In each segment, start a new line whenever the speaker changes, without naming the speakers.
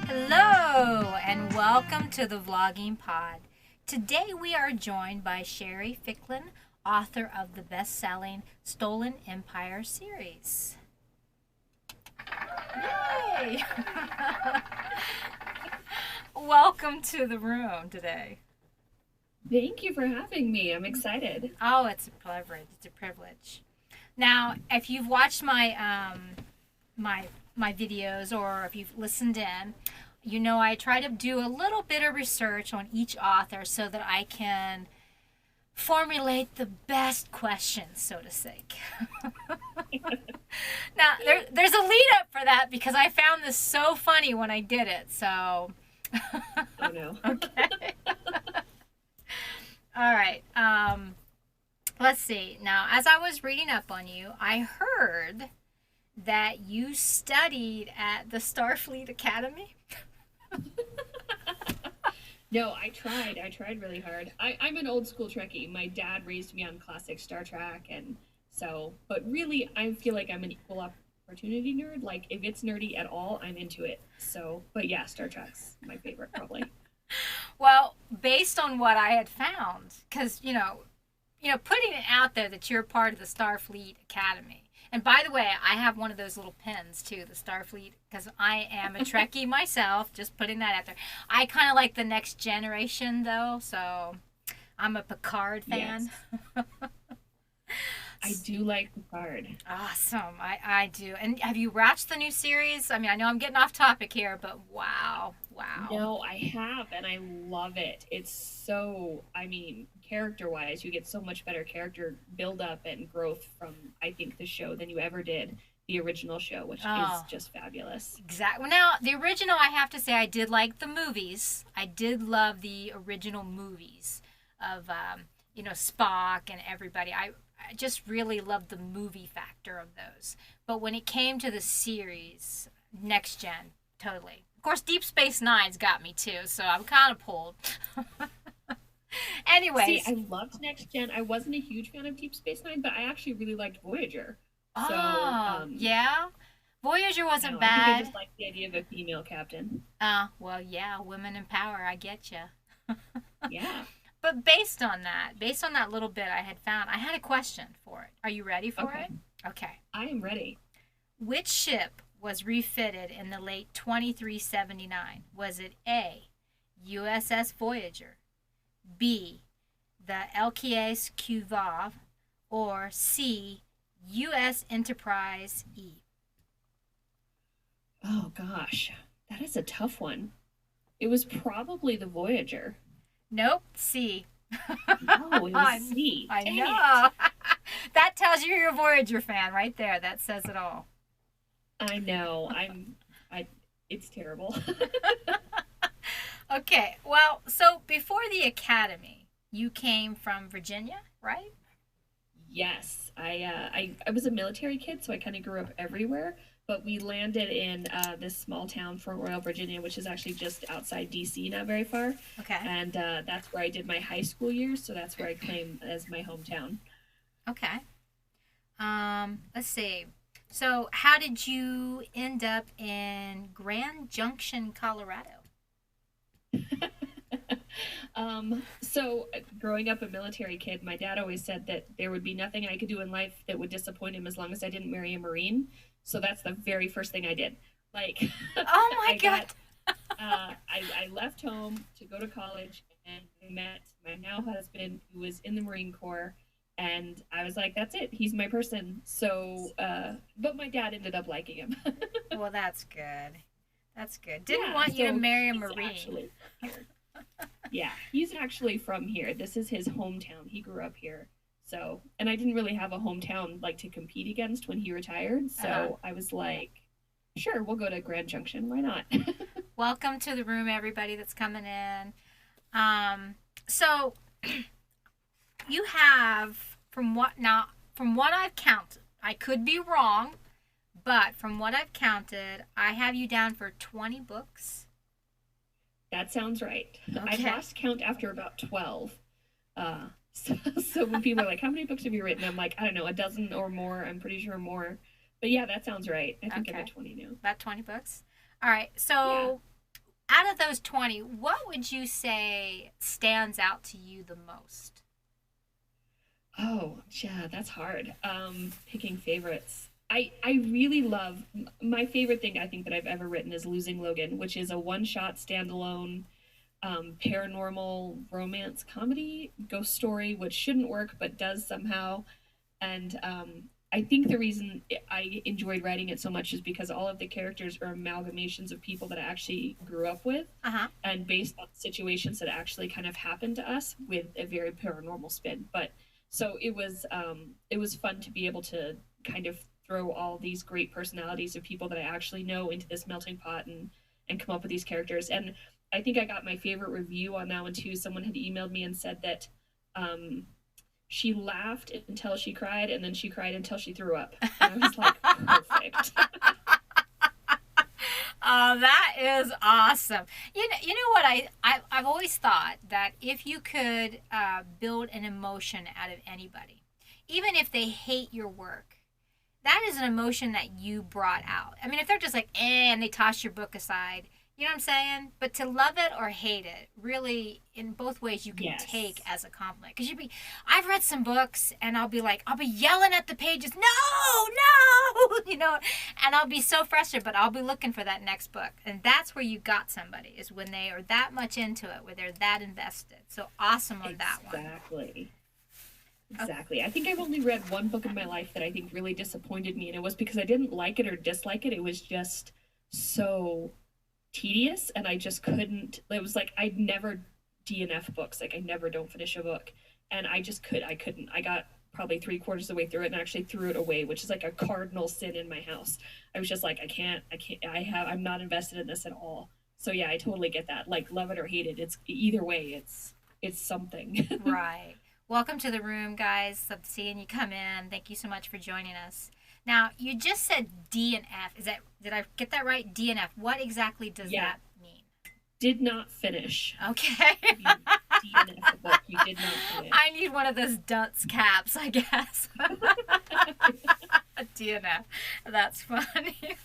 Hello, and welcome to the Vlogging Pod. Today we are joined by Sherry Ficklin, author of the best-selling Stolen Empire series. Yay! Welcome to the room today.
Thank you for having me. I'm excited.
Oh, it's a privilege. It's a privilege. Now, if you've watched my my videos or if you've listened in, you know I try to do a little bit of research on each author so that I can formulate the best questions, so to speak. Now, there's a lead up for that because I found this so funny when I did it. So,
Oh no.
okay. All right. Let's see. Now, as I was reading up on you, I heard that you studied at the Starfleet Academy.
No, I tried. I tried really hard. I'm an old school Trekkie. My dad raised me on classic Star Trek, and so, but really, I feel like I'm an equal opportunity nerd. Like, if it's nerdy at all, I'm into it. So, but yeah, Star Trek's my favorite, probably.
Well, based on what I had found, because putting it out there that you're part of the Starfleet Academy. And by the way, I have one of those little pins too, the Starfleet, because I am a Trekkie myself. Just putting that out there. I kind of like the next generation though, so I'm a Picard fan.
Yes. I do like Picard.
Awesome, I do. And have you watched the new series? I mean, I know I'm getting off topic here, but wow.
No, I have, and I love it. It's so, I mean, character-wise, you get so much better character build-up and growth from, I think, the show than you ever did the original show, which is just fabulous.
Exactly. Well, now, the original, I have to say, I did like the movies. I did love the original movies of, Spock and everybody. I just really loved the movie factor of those. But when it came to the series, Next Gen, totally. Of course, Deep Space Nine's got me too, so I'm kind of pulled.
See,
Anyways.
I loved Next Gen. I wasn't a huge fan of Deep Space Nine, but I actually really liked Voyager. So,
Yeah. Voyager
I don't
wasn't
know, I think I
bad.
just liked the idea of a female captain.
Well, yeah, women in power, I get you.
Yeah.
But based on that little bit I had found, I had a question for it. Are you ready for
Okay.
it? Okay.
I am ready.
Which ship was refitted in the late 2379? Was it A, USS Voyager, B, the LKS Cuvav, or C, US Enterprise E?
Oh gosh, that is a tough one. It was probably the Voyager.
Nope, C.
No, it was
I
C.
I
Dang it.
know. That tells you you're a Voyager fan right there. That says it all.
I know. I it's terrible.
Okay, well, so before the academy, you came from Virginia, right?
Yes, I was a military kid, so I kind of grew up everywhere. But we landed in this small town, Fort Royal, Virginia, which is actually just outside DC, not very far.
Okay.
And that's where I did my high school years, so that's where I claim as my hometown.
Okay. Let's see. So, how did you end up in Grand Junction, Colorado?
So growing up a military kid, my dad always said that there would be nothing I could do in life that would disappoint him as long as I didn't marry a Marine. So that's the very first thing I did. Like,
Oh my
I
God.
got, I left home to go to college and I met my now husband who was in the Marine Corps. And I was like, that's it. He's my person. So, but my dad ended up liking him.
Well, that's good. That's good. Didn't
Yeah,
want you to
so
marry a
he's
Marine.
actually from here. Yeah, he's actually from here. This is his hometown. He grew up here. So, and I didn't really have a hometown like to compete against when he retired.
Uh-huh.
So I was like, sure, we'll go to Grand Junction. Why not?
Welcome to the room, everybody that's coming in. So you have, from what I've counted, I could be wrong, but from what I've counted, I have you down for 20 books.
That sounds right. I
Okay.
lost count after about 12. So when people are like, how many books have you written? I'm like, I don't know, a dozen or more. I'm pretty sure more. But yeah, that sounds right. I think I'm
Okay.
at 20 now.
About 20 books. All right.
Yeah.
So out of those 20, what would you say stands out to you the most?
Oh, yeah, that's hard. Picking favorites. I really love my favorite thing I think that I've ever written is Losing Logan, which is a one-shot standalone paranormal romance comedy ghost story, which shouldn't work but does somehow. And I think the reason I enjoyed writing it so much is because all of the characters are amalgamations of people that I actually grew up with
Uh-huh.
and based on situations that actually kind of happened to us with a very paranormal spin. But so it was fun to be able to kind of throw all these great personalities of people that I actually know into this melting pot and come up with these characters. And I think I got my favorite review on that one too. Someone had emailed me and said that um, she laughed until she cried, and then she cried until she threw up. And I was like, perfect.
Oh, that is awesome. You know what I've always thought that if you could build an emotion out of anybody, even if they hate your work, that is an emotion that you brought out. I mean, if they're just like, and they toss your book aside, you know what I'm saying? But to love it or hate it, really, in both ways, you can take
Yes.
as a compliment. Because I've read some books and I'll be yelling at the pages, no, no, and I'll be so frustrated, but I'll be looking for that next book. And that's where you got somebody, is when they are that much into it, where they're that invested. So awesome on that one.
Exactly.
Oh,
Exactly. I think I've only read one book in my life that I think really disappointed me, and it was because I didn't like it or dislike it. It was just so tedious, and I just couldn't. It was like I'd never DNF books. Like I never don't finish a book, and I couldn't. I got probably three-quarters of the way through it and actually threw it away, which is like a cardinal sin in my house. I was just like, I can't. I'm not invested in this at all. So yeah, I totally get that. Like love it or hate it. It's either way. It's something.
right. Welcome to the room, guys. Love seeing you come in. Thank you so much for joining us. Now, you just said D and F. Did I get that right? D and F. What exactly does
Yeah.
that mean?
Did not finish.
Okay.
You DNF a book. You did not
I
finish.
need one of those dunce caps, I guess. A DNF. That's funny.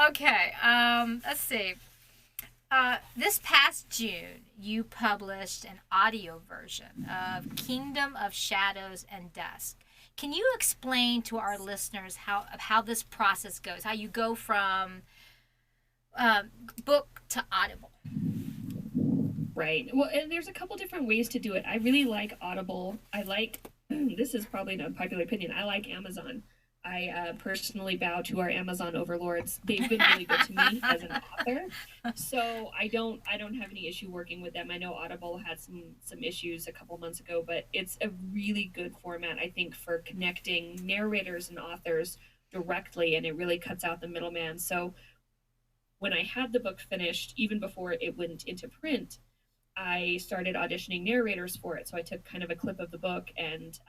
Okay. Let's see. This past June, you published an audio version of Kingdom of Shadows and Dusk. Can you explain to our listeners how this process goes? How you go from book to Audible?
Right. Well, and there's a couple different ways to do it. I really like Audible. I like, this is probably an unpopular opinion. I like Amazon. I personally bow to our Amazon overlords. They've been really good to me as an author, so I don't have any issue working with them. I know Audible had some issues a couple months ago, but it's a really good format, I think, for connecting narrators and authors directly, and it really cuts out the middleman. So when I had the book finished, even before it went into print, I started auditioning narrators for it. So I took kind of a clip of the book and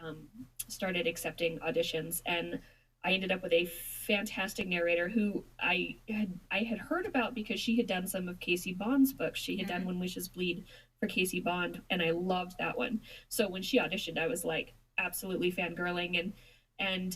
started accepting auditions. And I ended up with a fantastic narrator who I had heard about because she had done some of Casey Bond's books. She had done
Mm-hmm.
When Wishes Bleed for Casey Bond, and I loved that one. So when she auditioned, I was like absolutely fangirling, and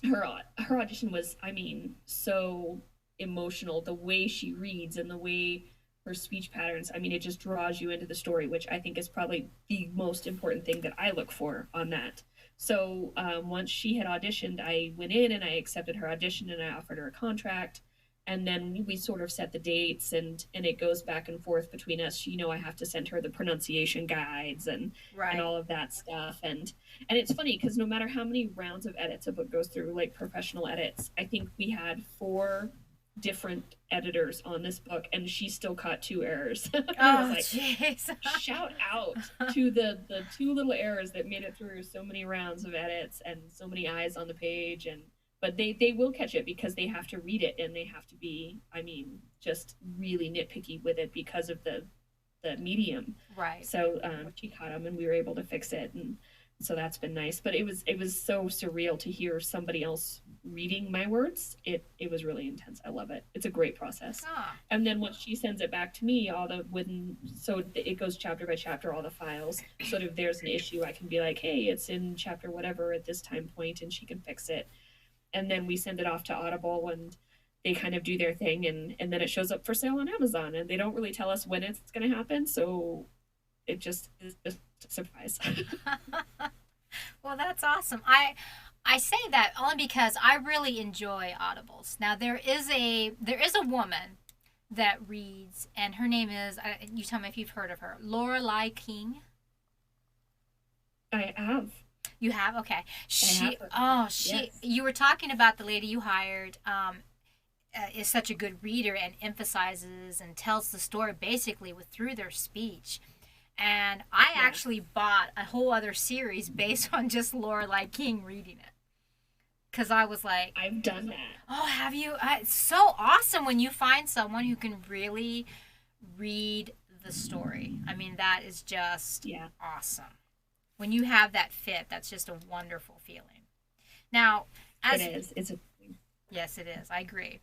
her audition was, I mean, so emotional. The way she reads and the way her speech patterns, I mean, it just draws you into the story, which I think is probably the most important thing that I look for on that. So once she had auditioned, I went in and I accepted her audition and I offered her a contract. And then we sort of set the dates, and it goes back and forth between us. You know, I have to send her the pronunciation guides and
Right.
all of that stuff. And it's funny because no matter how many rounds of edits a book goes through, like professional edits, I think we had four different editors on this book, and she still caught two errors. I was
Oh,
like,
jeez.
shout out to the two little errors that made it through so many rounds of edits and so many eyes on the page. And but they will catch it because they have to read it, and they have to be, I mean, just really nitpicky with it because of the medium.
Right.
So she caught them, and we were able to fix it, and so that's been nice. But it was so surreal to hear somebody else reading my words. It was really intense. I love it. It's a great process.
Ah.
And then once she sends it back to me, all the when so it goes chapter by chapter, all the files. So if there's an issue, I can be like, hey, it's in chapter whatever at this time point, and she can fix it. And then we send it off to Audible, and they kind of do their thing, and then it shows up for sale on Amazon, and they don't really tell us when it's going to happen, so it just is just a surprise.
Well, that's awesome. I say that only because I really enjoy audibles. Now there is a woman that reads, and her name is, you tell me if you've heard of her, Lorelei King.
I have.
You have? Okay.
I have heard of her.
She
Yes.
you were talking about the lady you hired, is such a good reader and emphasizes and tells the story basically through their speech. And I
Yeah.
actually bought a whole other series based on just Lorelei King reading it. Because I was like,
I've done that.
oh, have you? It's so awesome when you find someone who can really read the story. I mean, that is just
Yeah.
awesome. When you have that fit, that's just a wonderful feeling. Now,
It
as
is. It's a
yes, it is. I agree.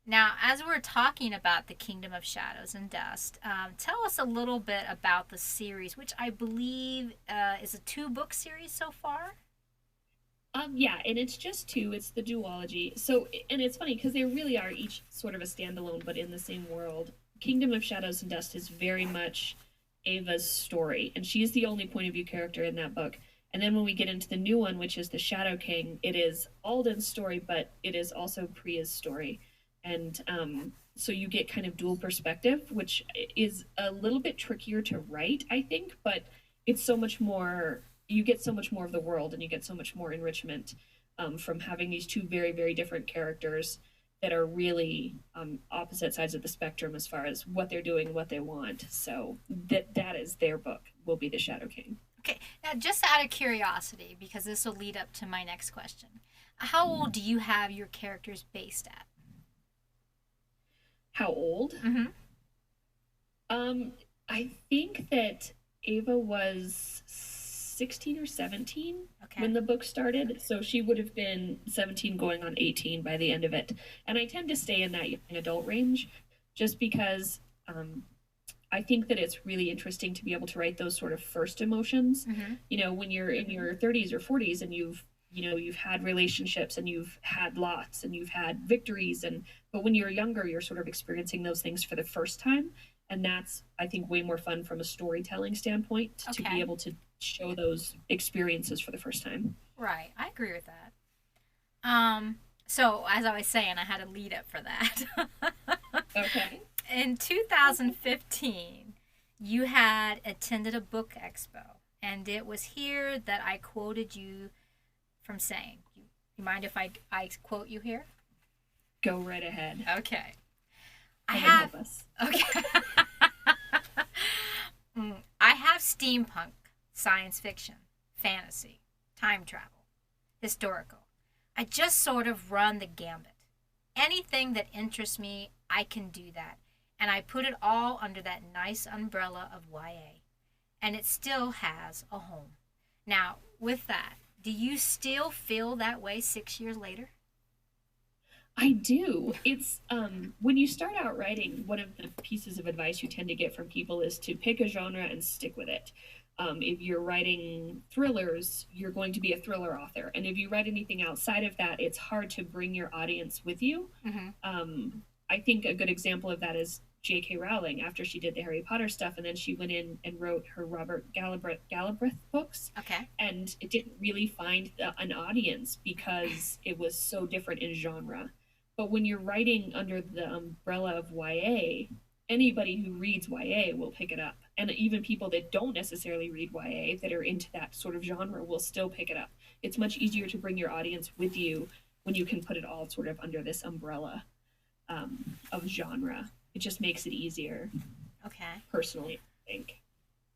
Now, as we're talking about the Kingdom of Shadows and Dust, tell us a little bit about the series, which I believe is a two-book series so far.
yeah, and it's just two. It's the duology. So, and it's funny because they really are each sort of a standalone, but in the same world. Kingdom of Shadows and Dust is very much Ava's story, and she's the only point of view character in that book. And then when we get into the new one, which is the Shadow King, it is Alden's story, but it is also Priya's story, and so you get kind of dual perspective, which is a little bit trickier to write, I think, but it's so much more. You get so much more of the world, and you get so much more enrichment from having these two very, very different characters that are really opposite sides of the spectrum as far as what they're doing, what they want. So that is their book. Will be the Shadow King.
Okay, now just out of curiosity, because this will lead up to my next question. How old do you have your characters based at?
How old?
Mm-hmm.
Um, I think that Ava was 16 or 17
Okay.
when the book started, so she would have been 17 going on 18 by the end of it. And I tend to stay in that young adult range just because I think that it's really interesting to be able to write those sort of first emotions.
Mm-hmm.
When you're in your 30s or 40s and you've had relationships and you've had lots and you've had victories, and but when you're younger you're sort of experiencing those things for the first time, and that's, I think, way more fun from a storytelling standpoint to be
Okay.
able to show those experiences for the first time.
Right. I agree with that. So as I was saying, I had a lead up for that.
Okay.
In 2015, you had attended a book expo, and it was here that I quoted you from saying. You mind if I quote you here?
Go right ahead.
Okay. I
Heaven
have
help us.
okay. I have steampunk, science fiction, fantasy, time travel, historical. I just sort of run the gambit. Anything that interests me, I can do that. And I put it all under that nice umbrella of YA. And it still has a home. Now, with that, do you still feel that way 6 years later?
I do. It's when you start out writing, one of the pieces of advice you tend to get from people is to pick a genre and stick with it. If you're writing thrillers, you're going to be a thriller author, and if you write anything outside of that, it's hard to bring your audience with you.
Mm-hmm.
I think a good example of that is J.K. Rowling after she did the Harry Potter stuff, and then she went in and wrote her Robert Galbraith books,
Okay.
and it didn't really find an audience because it was so different in genre. But when you're writing under the umbrella of YA, anybody who reads YA will pick it up. And even people that don't necessarily read YA that are into that sort of genre will still pick it up. It's much easier to bring your audience with you when you can put it all sort of under this umbrella of genre. It just makes it easier,
Okay.
personally, I think.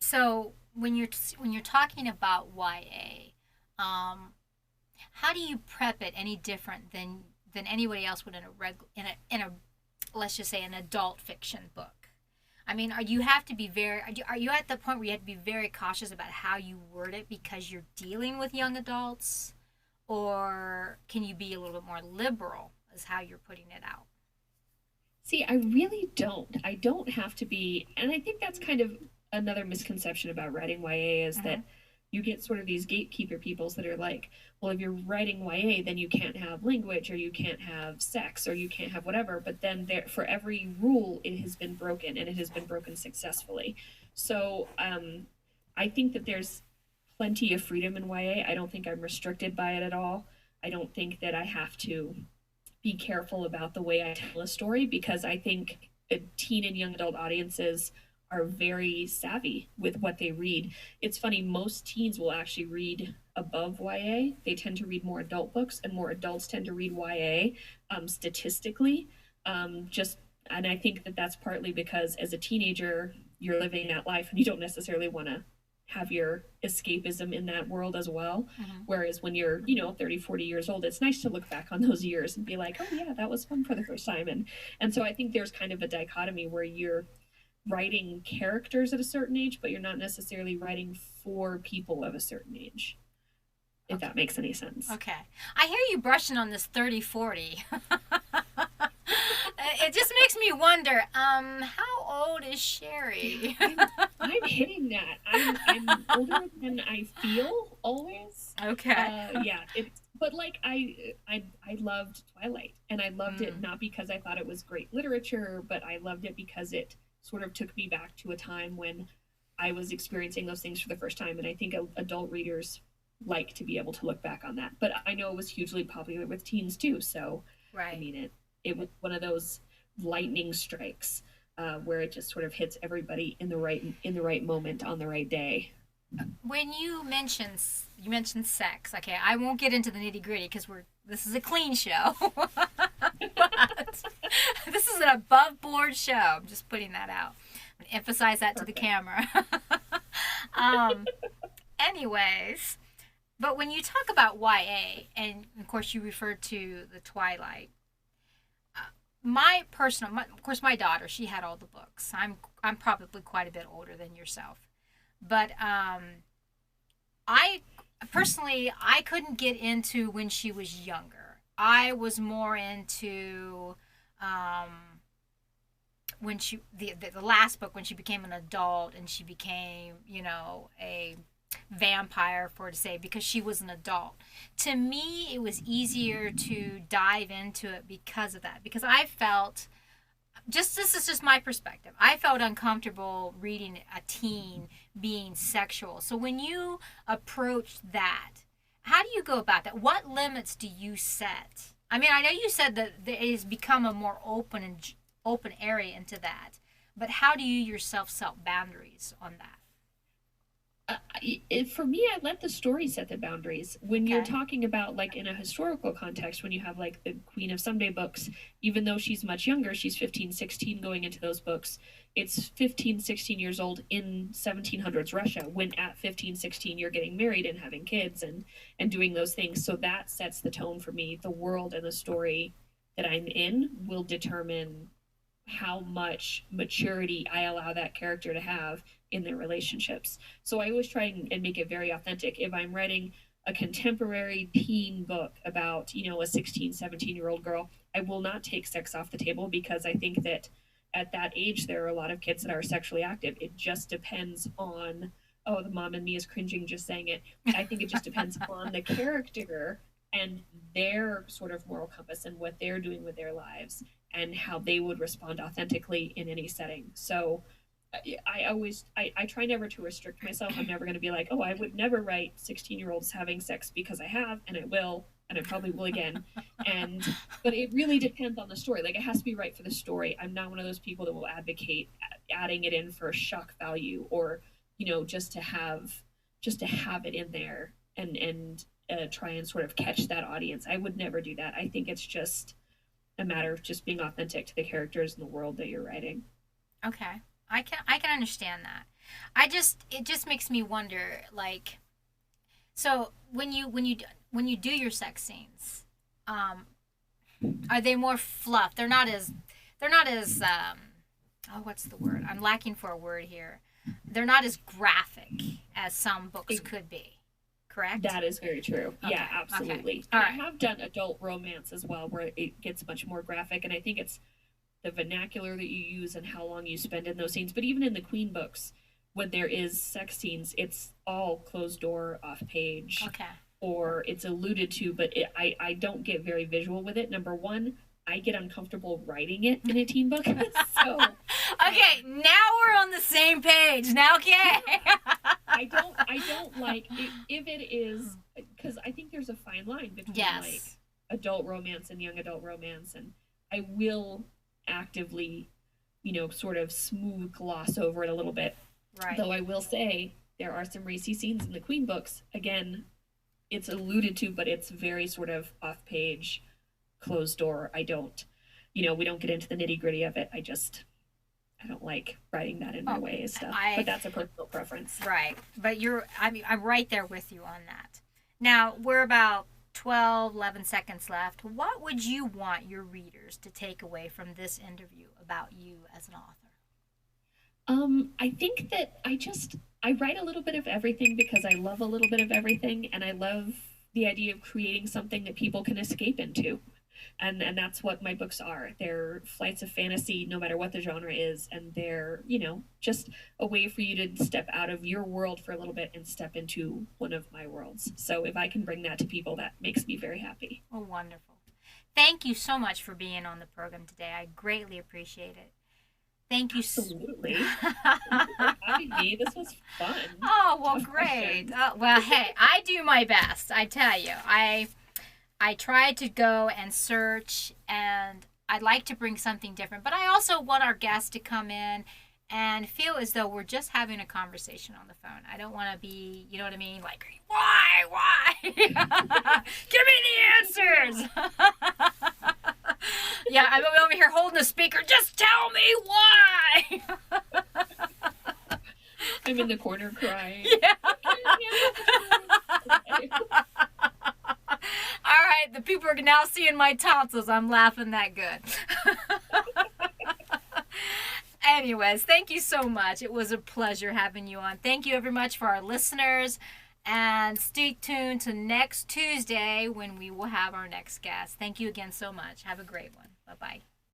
So when you're talking about YA, how do you prep it any different than anybody else would in a let's just say an adult fiction book? I mean, you have to be are you at the point where you have to be very cautious about how you word it because you're dealing with young adults, or can you be a little bit more liberal as how you're putting it out?
See, I really don't. I don't have to be, and I think that's kind of another misconception about writing YA is
Mm-hmm.
that you get sort of these gatekeeper peoples that are like, well, if you're writing YA, then you can't have language or you can't have sex or you can't have whatever. But then there, for every rule, it has been broken and it has been broken successfully. So I think that there's plenty of freedom in YA. I don't think I'm restricted by it at all. I don't think that I have to be careful about the way I tell a story because I think teen and young adult audiences are very savvy with what they read. It's funny, most teens will actually read above YA. They tend to read more adult books, and more adults tend to read YA statistically. Just and I think that that's partly because as a teenager, you're living that life and you don't necessarily want to have your escapism in that world as well. Mm-hmm. Whereas when you're, 30, 40 years old, it's nice to look back on those years and be like, oh yeah, that was fun for the first time. And so I think there's kind of a dichotomy where you're writing characters at a certain age, but you're not necessarily writing for people of a certain age. If that makes any sense.
Okay. I hear you brushing on this 30-40. It just makes me wonder, how old is Sherry?
I'm hitting that. I'm older than I feel always.
Okay.
Yeah. But like I loved Twilight, and I loved it not because I thought it was great literature, but I loved it because it sort of took me back to a time when I was experiencing those things for the first time. And I think adult readers like to be able to look back on that. But I know it was hugely popular with teens too. So
right.
I mean, it was one of those lightning strikes where it just sort of hits everybody in the right moment on the right day.
When you mentioned sex, okay, I won't get into the nitty gritty because this is a clean show, but this is an above board show. I'm just putting that out. I'm gonna emphasize that to the camera. Anyways, but when you talk about YA, and of course you referred to the Twilight. Of course, my daughter, she had all the books. I'm probably quite a bit older than yourself, but I personally I couldn't get into when she was younger. I was more into when the last book when she became an adult and she became a vampire, for to say, because she was an adult. To me, it was easier to dive into it because of that. Because I felt, this is just my perspective, I felt uncomfortable reading a teen being sexual. So when you approach that, how do you go about that? What limits do you set? I mean, I know you said that it has become a more open area into that, but how do you yourself set boundaries on that?
For me, I let the story set the boundaries. When you're talking about like in a historical context, when you have like the Queen of Someday books, even though she's much younger, she's 15, 16 going into those books. It's 15, 16 years old in 1700s Russia, when at 15, 16 you're getting married and having kids and doing those things. So that sets the tone for me. The world and the story that I'm in will determine how much maturity I allow that character to have in their relationships. So I always try and make it very authentic. If I'm writing a contemporary teen book about, a 16, 17-year-old girl, I will not take sex off the table because I think that at that age, there are a lot of kids that are sexually active. It just depends on, oh, the mom in me is cringing just saying it. I think it just depends on the character and their sort of moral compass and what they're doing with their lives and how they would respond authentically in any setting. So I try never to restrict myself. I'm never going to be like, oh, I would never write 16-year-olds having sex, because I have, and I will, and I probably will again. But it really depends on the story. Like, it has to be right for the story. I'm not one of those people that will advocate adding it in for shock value or, just to have it in there and try and sort of catch that audience. I would never do that. I think it's just a matter of just being authentic to the characters and the world that you're writing.
Okay. I can understand that. It just makes me wonder, like, so when you do your sex scenes, are they more fluff? They're not as what's the word? I'm lacking for a word here. They're not as graphic as some books could be. Correct?
That is very true. Okay. Yeah, absolutely. Okay. I have done adult romance as well, where it gets much more graphic, and I think it's the vernacular that you use and how long you spend in those scenes. But even in the Queen books, when there is sex scenes, it's all closed door, off page,
Okay.
or it's alluded to, but I don't get very visual with it. Number one, I get uncomfortable writing it in a teen book. So
Okay, now we're on the same page. Now, okay.
I don't like if it is, because I think there's a fine line between like
Yes.
adult romance and young adult romance, and I will actively, sort of smooth gloss over it a little bit.
Right.
Though I will say there are some racy scenes in the Queen books. Again, it's alluded to, but it's very sort of off page, closed door. I don't, we don't get into the nitty gritty of it. I don't like writing that in my way and stuff. But that's a personal preference.
Right. But I'm right there with you on that. Now, we're about 12, 11 seconds left. What would you want your readers to take away from this interview about you as an author?
I think that I write a little bit of everything because I love a little bit of everything, and I love the idea of creating something that people can escape into. And that's what my books are. They're flights of fantasy, no matter what the genre is, and they're, just a way for you to step out of your world for a little bit and step into one of my worlds. So if I can bring that to people, that makes me very happy.
Oh, wonderful. Thank you so much for being on the program today. I greatly appreciate it. Thank you.
Absolutely. Having me. This was fun.
Oh, well, great. Well, hey, I do my best. I tell you, I try to go and search, and I'd like to bring something different. But I also want our guests to come in and feel as though we're just having a conversation on the phone. I don't want to be, you know what I mean? Like, why? Give me the answers. Yeah, I'm over here holding the speaker. Just tell me why.
I'm in the corner crying.
Yeah.
Okay.
All right, the people are now seeing my tonsils. I'm laughing that good. Anyways, thank you so much. It was a pleasure having you on. Thank you very much for our listeners. And stay tuned to next Tuesday when we will have our next guest. Thank you again so much. Have a great one. Bye-bye.